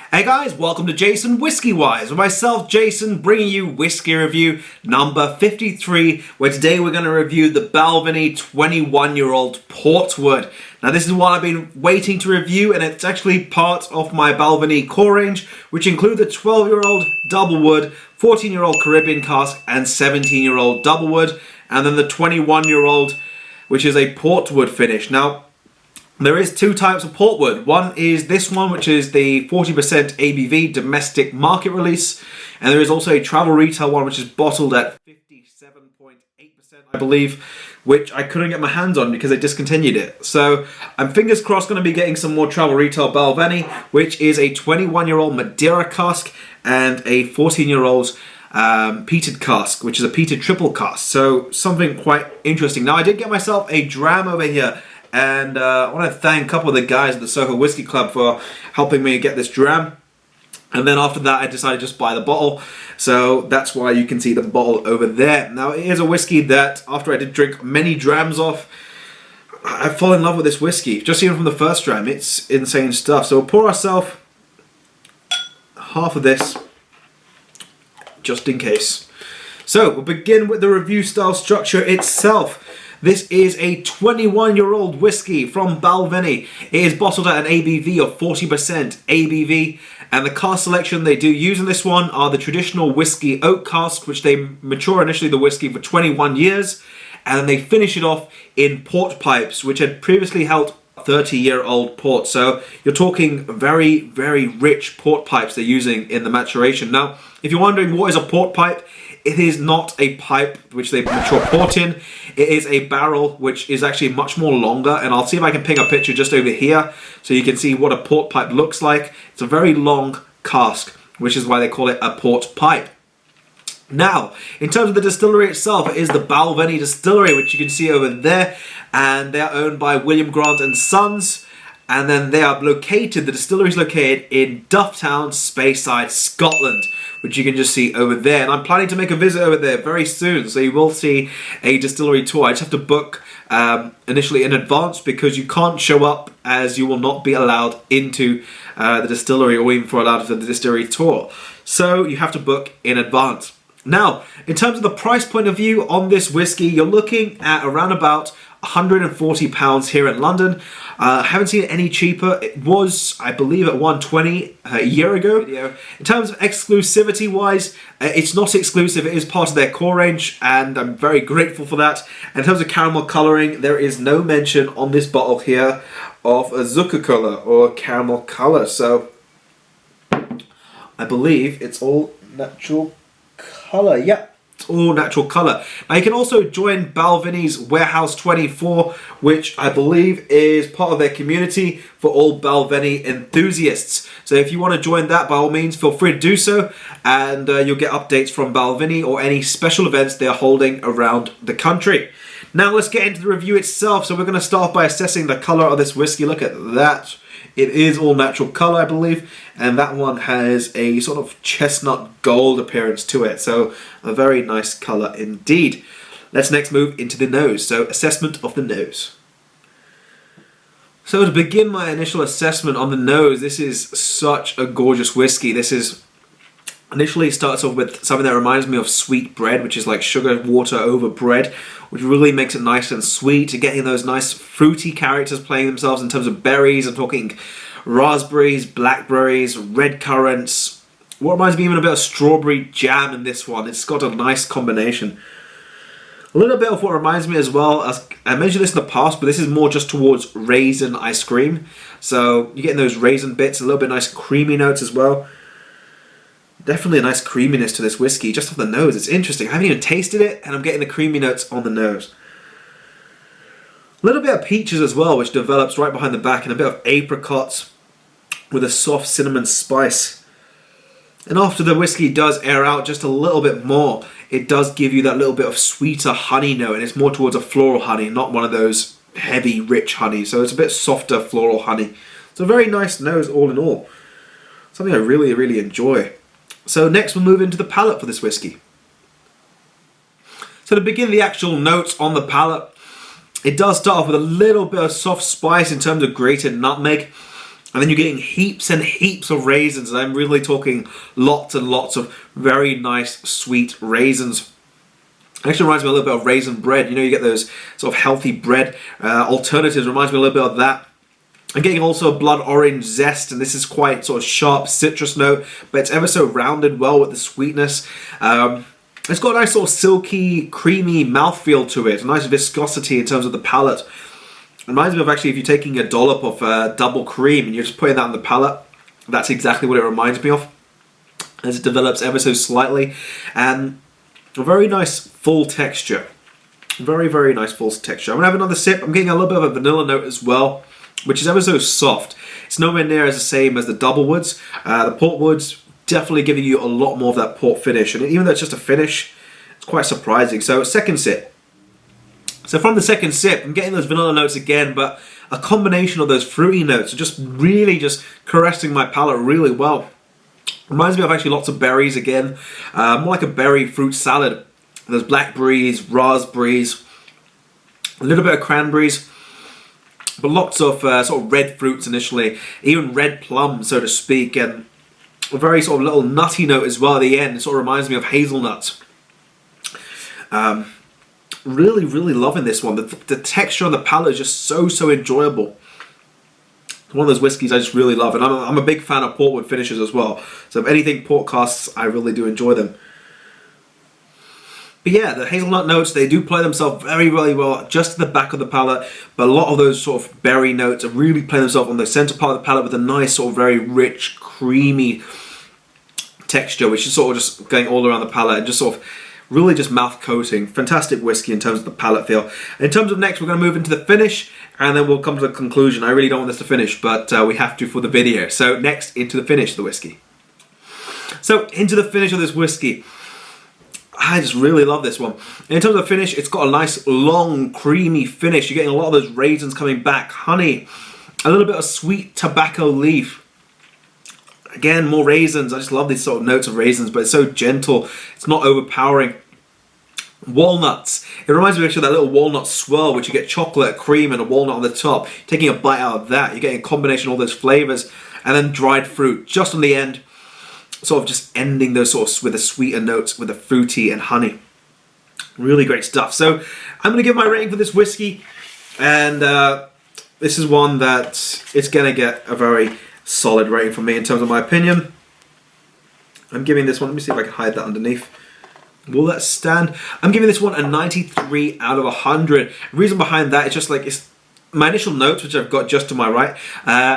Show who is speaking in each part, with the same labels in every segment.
Speaker 1: Hey guys, welcome to JasonWhiskyWise with myself, Jason, bringing you whiskey review number 53, where today we're going to review the Balvenie 21-year-old Portwood. Now this is one I've been waiting to review, and it's actually part of my Balvenie core range, which include the 12-year-old Doublewood, 14-year-old Caribbean cask, and 17-year-old Doublewood, and then the 21-year-old, which is a Portwood finish. Now, there is two types of Portwood. One is this one, which is the 40% ABV domestic market release, and there is also a travel retail one, which is bottled at 57.8%, I believe, which I couldn't get my hands on because they discontinued it. So I'm fingers crossed going to be getting some more travel retail Balvenie, which is a 21-year-old Madeira cask and a 14-year-old peated cask, which is a peated triple cask. So something quite interesting. Now I did get myself a dram over here, and I want to thank a couple of the guys at the Soho Whiskey Club for helping me get this dram. And then after that, I decided to just buy the bottle. So that's why you can see the bottle over there. Now, it is a whiskey that, after I did drink many drams off, I fell in love with this whiskey. Just even from the first dram, it's insane stuff. So we'll pour ourselves half of this, just in case. So we'll begin with the review style structure itself. This is a 21-year-old whiskey from Balvenie. It is bottled at an ABV of 40% ABV, and the cask selection they do use in this one are the traditional whiskey oak cask, which they mature initially the whiskey for 21 years, and then they finish it off in port pipes, which had previously held 30-year-old port. So you're talking very, very rich port pipes they're using in the maturation. Now, if you're wondering what is a port pipe, it is not a pipe which they mature port in. It is a barrel which is actually much more longer, and I'll see if I can ping a picture just over here so you can see what a port pipe looks like. It's a very long cask, which is why they call it a port pipe. Now, in terms of the distillery itself, it is the Balvenie Distillery, which you can see over there, and they are owned by William Grant and Sons. And then they are located, the distillery is located in Dufftown, Speyside, Scotland, which you can just see over there. And I'm planning to make a visit over there very soon, so you will see a distillery tour. I just have to book initially in advance, because you can't show up, as you will not be allowed into the distillery or even for allowed for the distillery tour. So you have to book in advance. Now, in terms of the price point of view on this whiskey, you're looking at around about £140 here in London. Haven't seen it any cheaper. It was, I believe, at £120 a year ago. In terms of exclusivity wise, it's not exclusive. It is part of their core range, and I'm very grateful for that. And in terms of caramel colouring, there is no mention on this bottle here of a zucca colour or caramel colour. So I believe it's all natural colour. Yep. It's all natural colour. Now you can also join Balvenie's Warehouse 24, which I believe is part of their community for all Balvenie enthusiasts. So if you want to join that, by all means, feel free to do so, and you'll get updates from Balvenie or any special events they are holding around the country. Now let's get into the review itself. So we're going to start by assessing the colour of this whiskey. Look at that. It is all natural colour, I believe, and that one has a sort of chestnut gold appearance to it, so a very nice colour indeed. Let's next move into the nose, so assessment of the nose. So to begin my initial assessment on the nose, this is such a gorgeous whiskey. This is initially starts off with something that reminds me of sweet bread, which is like sugar water over bread, which really makes it nice and sweet. Getting those nice fruity characters playing themselves in terms of berries. I'm talking raspberries, blackberries, red currants. What reminds me even a bit of strawberry jam in this one. It's got a nice combination. A little bit of what reminds me as well, as I mentioned this in the past, but this is more just towards raisin ice cream. So you're getting those raisin bits, a little bit nice creamy notes as well. Definitely a nice creaminess to this whiskey, just off the nose. It's interesting. I haven't even tasted it, and I'm getting the creamy notes on the nose. A little bit of peaches as well, which develops right behind the back, and a bit of apricots with a soft cinnamon spice. And after the whiskey does air out just a little bit more, it does give you that little bit of sweeter honey note, and it's more towards a floral honey, not one of those heavy, rich honey. So it's a bit softer floral honey. It's a very nice nose all in all. Something I really, really enjoy. So next we'll move into the palate for this whiskey. So to begin the actual notes on the palate, it does start off with a little bit of soft spice in terms of grated nutmeg. And then you're getting heaps and heaps of raisins. I'm really talking lots and lots of very nice sweet raisins. Actually reminds me a little bit of raisin bread. You know, you get those sort of healthy bread alternatives. Reminds me a little bit of that. I'm getting also a blood orange zest, and this is quite sort of sharp citrus note, but it's ever so rounded well with the sweetness. It's got a nice sort of silky, creamy mouthfeel to it, a nice viscosity in terms of the palate. Reminds me of actually if you're taking a dollop of double cream and you're just putting that on the palate. That's exactly what it reminds me of, as it develops ever so slightly, and a very nice full texture. Very, very nice full texture. I'm going to have another sip. I'm getting a little bit of a vanilla note as well, which is ever so soft. It's nowhere near as the same as the double woods. The Portwoods definitely giving you a lot more of that port finish, and even though it's just a finish, it's quite surprising. So second sip. So from the second sip, I'm getting those vanilla notes again, but a combination of those fruity notes are just really just caressing my palate really well. Reminds me of actually lots of berries again, more like a berry fruit salad. There's blackberries, raspberries, a little bit of cranberries, but lots of sort of red fruits initially, even red plums, so to speak, and a very sort of little nutty note as well at the end. It sort of reminds me of hazelnuts. Really, really loving this one. The texture on the palate is just so enjoyable. It's one of those whiskies I just really love, and I'm a big fan of Portwood finishes as well. So if anything port casts, I really do enjoy them. But yeah, the hazelnut notes, they do play themselves very, really well just to the back of the palate, but a lot of those sort of berry notes are really playing themselves on the center part of the palate with a nice sort of very rich, creamy texture, which is sort of just going all around the palate and just sort of really just mouth coating. Fantastic whiskey in terms of the palate feel. In terms of next, we're going to move into the finish, and then we'll come to the conclusion. I really don't want this to finish, but we have to for the video. So next, into the finish of the whiskey. So into the finish of this whiskey. I just really love this one. In terms of finish, it's got a nice, long, creamy finish. You're getting a lot of those raisins coming back, honey, a little bit of sweet tobacco leaf. Again, more raisins. I just love these sort of notes of raisins, but it's so gentle. It's not overpowering. Walnuts. It reminds me actually of that little walnut swirl, which you get chocolate, cream, and a walnut on the top. Taking a bite out of that, you're getting a combination of all those flavors, and then dried fruit just on the end. Sort of just ending those sort of with the sweeter notes, with the fruity and honey. Really great stuff. So I'm going to give my rating for this whiskey, and this is one that it's going to get a very solid rating from me in terms of my opinion. I'm giving this one, let me see if I can hide that underneath. Will that stand? I'm giving this one a 93 out of 100. The reason behind that is just like, it's my initial notes, which I've got just to my right.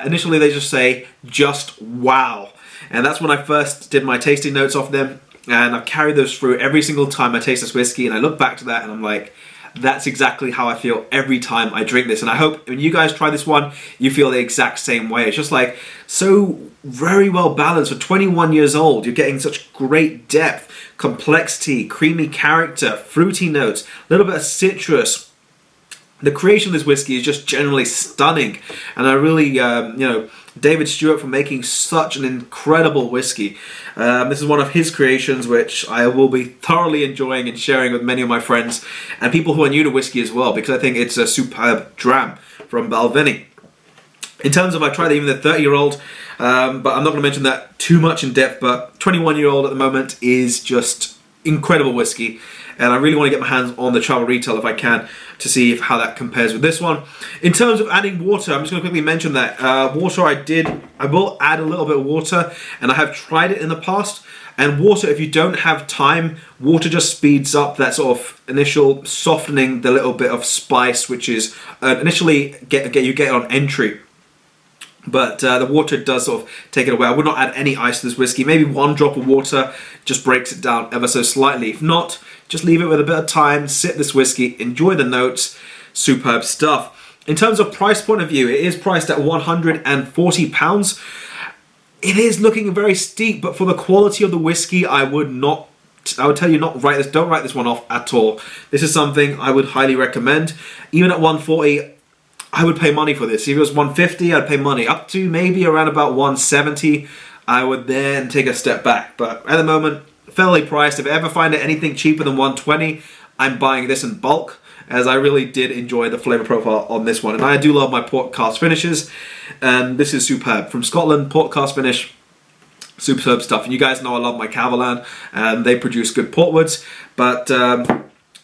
Speaker 1: Initially they just say, just wow. And that's when I first did my tasting notes off them, and I've carried those through every single time I taste this whiskey, and I look back to that and I'm like, that's exactly how I feel every time I drink this. And I hope when you guys try this one, you feel the exact same way. It's just like so very well balanced. For 21 years old, you're getting such great depth, complexity, creamy character, fruity notes, a little bit of citrus. The creation of this whiskey is just generally stunning, and I really, David Stewart for making such an incredible whiskey. This is one of his creations, which I will be thoroughly enjoying and sharing with many of my friends and people who are new to whiskey as well, because I think it's a superb dram from Balvenie. In terms of, I tried even the 30-year-old, but I'm not going to mention that too much in depth, but 21-year-old at the moment is just incredible whiskey. And I really want to get my hands on the travel retail if I can to see how that compares with this one. In terms of adding water, I'm just going to quickly mention that. Water I will add a little bit of water, and I have tried it in the past. And water, if you don't have time, water just speeds up that sort of initial softening, the little bit of spice, which is initially you get on entry. But the water does sort of take it away. I would not add any ice to this whiskey. Maybe one drop of water just breaks it down ever so slightly. If not, just leave it with a bit of time, sip this whiskey, enjoy the notes. Superb stuff. In terms of price point of view, it is priced at £140. It is looking very steep, but for the quality of the whiskey, I would tell you don't write this one off at all. This is something I would highly recommend. Even at £140, I would pay money for this. If it was £150, I'd pay money. Up to maybe around about £170, I would then take a step back. But at the moment, fairly priced. If I ever find it anything cheaper than £120, I'm buying this in bulk. as I really did enjoy the flavour profile on this one. And I do love my port cask finishes, and this is superb. From Scotland, port cask finish, superb stuff. And you guys know I love my Cavalan, and they produce good Portwoods, but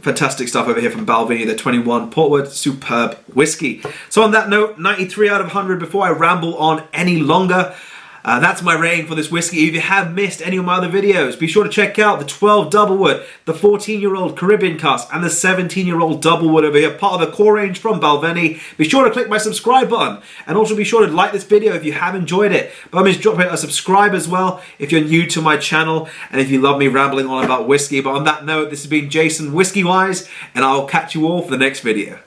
Speaker 1: fantastic stuff over here from Balvenie, the 21 Portwood, superb whiskey. So on that note, 93 out of 100 before I ramble on any longer. That's my rating for this whiskey. If you have missed any of my other videos, be sure to check out the 12 Doublewood, the 14-year-old Caribbean cask, and the 17-year-old Doublewood over here, part of the core range from Balvenie. Be sure to click my subscribe button, and also be sure to like this video if you have enjoyed it. By all means, drop a subscribe as well if you're new to my channel, and if you love me rambling on about whiskey. But on that note, this has been JasonWhiskyWise, and I'll catch you all for the next video.